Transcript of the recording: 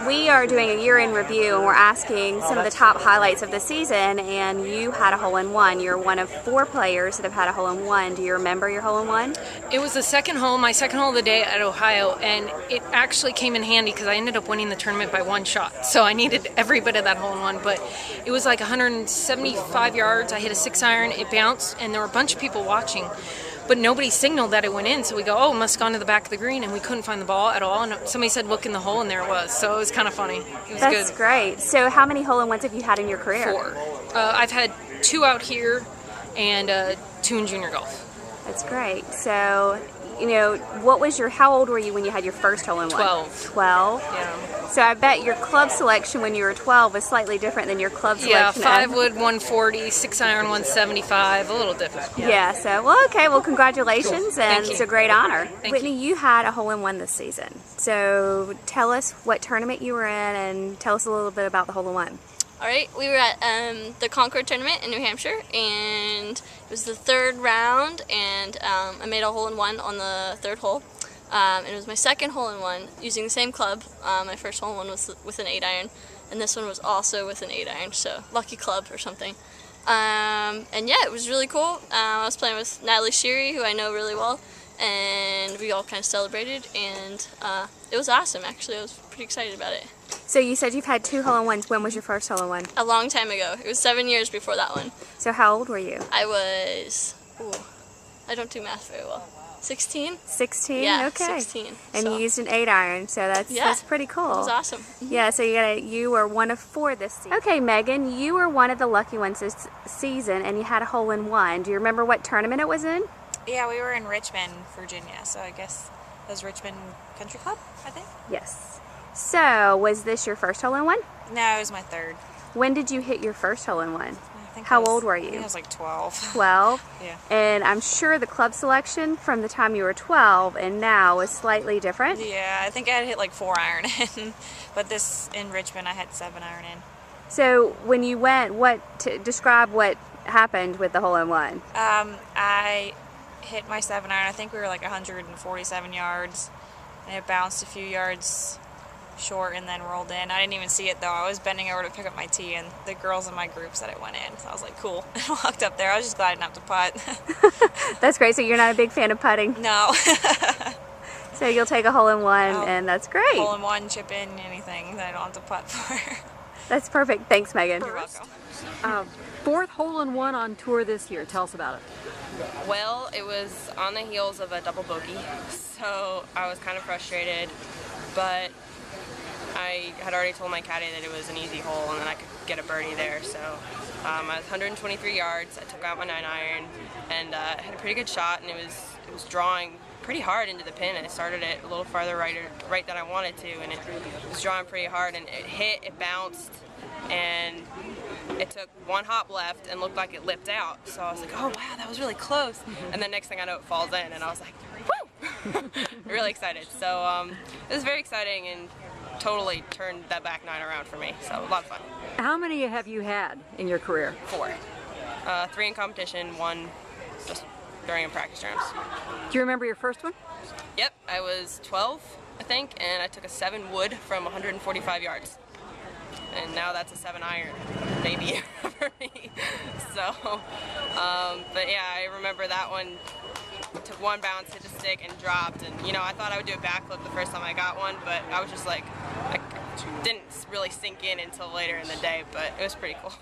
We are doing a year in review and we're asking some of the top highlights of the season, and you had a hole-in-one. You're one of 4 players that have had a hole-in-one. Do you remember your hole-in-one? It was the second hole, my second hole of the day at Ohio, and it actually came in handy because I ended up winning the tournament by 1 shot. So I needed every bit of that hole-in-one, but it was like 175 yards. I hit a 6-iron, it bounced, and there were a bunch of people watching. But nobody signaled that it went in, so we go, oh, it must have gone to the back of the green, and we couldn't find the ball at all. And somebody said, look in the hole, and there it was. So it was kind of funny. It was That's good. great. So how many hole-in-ones have you had in your career? 4. I've had 2 out here and 2 in junior golf. That's great. So, you know, how old were you when you had your first hole-in-one? 12. 12? Yeah. So I bet your club selection when you were 12 was slightly different than your club selection. Yeah, 5-wood 140, 6-iron 175, a little different. Yeah, so, well, okay, well, congratulations, and it's a great honor. Whitney, you had a hole-in-one this season. So tell us what tournament you were in and tell us a little bit about the hole-in-one. Alright, we were at the Concord tournament in New Hampshire, and it was the 3rd round, and I made a hole-in-one on the 3rd hole. And it was my second hole-in-one using the same club. My first hole-in-one was with an 8-iron, and this one was also with an 8-iron, so lucky club or something. And yeah, it was really cool. I was playing with Natalie Sheary, who I know really well, and we all kind of celebrated, and it was awesome, actually. I was pretty excited about it. So you said you've had 2 hole-in-ones. When was your first hole-in-one? A long time ago. It was 7 years before that one. So how old were you? I was, I don't do math very well. 16? 16? Yeah, okay. 16. And so. you used an 8-iron, so that's pretty cool. It was awesome. Yeah, so you were one of 4 this season. Okay, Megan, you were one of the lucky ones this season, and you had a hole-in-one. Do you remember what tournament it was in? Yeah, we were in Richmond, Virginia, so I guess it was Richmond Country Club, I think? Yes. So, was this your first hole-in-one? No, it was my 3rd. When did you hit your first hole-in-one? How old were you? I think I was like 12. 12? Yeah. And I'm sure the club selection from the time you were 12 and now is slightly different? Yeah, I think I had hit like 4-iron in, but this in Richmond I had 7-iron in. So when you went, describe what happened with the hole-in-one. I hit my 7-iron, I think we were like 147 yards, and it bounced a few yards short and then rolled in. I didn't even see it though. I was bending over to pick up my tee, and the girls in my group said it went in. So I was like, cool. I walked up there. I was just glad I didn't have to putt. That's great. So you're not a big fan of putting? No. So you'll take a hole-in-one, and that's great. Hole-in-one, chip in, anything that I don't have to putt for. That's perfect. Thanks, Megan. You're welcome. 4th hole-in-one on tour this year. Tell us about it. Well, it was on the heels of a double bogey, so I was kind of frustrated, but I had already told my caddy that it was an easy hole and then I could get a birdie there. So I was 123 yards. I took out my 9-iron and had a pretty good shot, and it was drawing pretty hard into the pin. I started it a little farther right than I wanted to, and it was drawing pretty hard, and it hit, it bounced, and it took 1 hop left and looked like it lipped out. So I was like, oh wow, that was really close. And then next thing I know, it falls in, and I was like, woo! Really excited. So it was very exciting and totally turned that back 9 around for me. So a lot of fun. How many have you had in your career? 4. 3 in competition, 1 just during practice rounds. Do you remember your first one? Yep, I was 12, I think, and I took a 7-wood from 145 yards. And now that's a 7-iron debut for me. So, but yeah, I remember that one. Took 1 bounce, hit the stick, and dropped. And you know, I thought I would do a backflip the first time I got one, but I was just like, I didn't really sink in until later in the day. But it was pretty cool.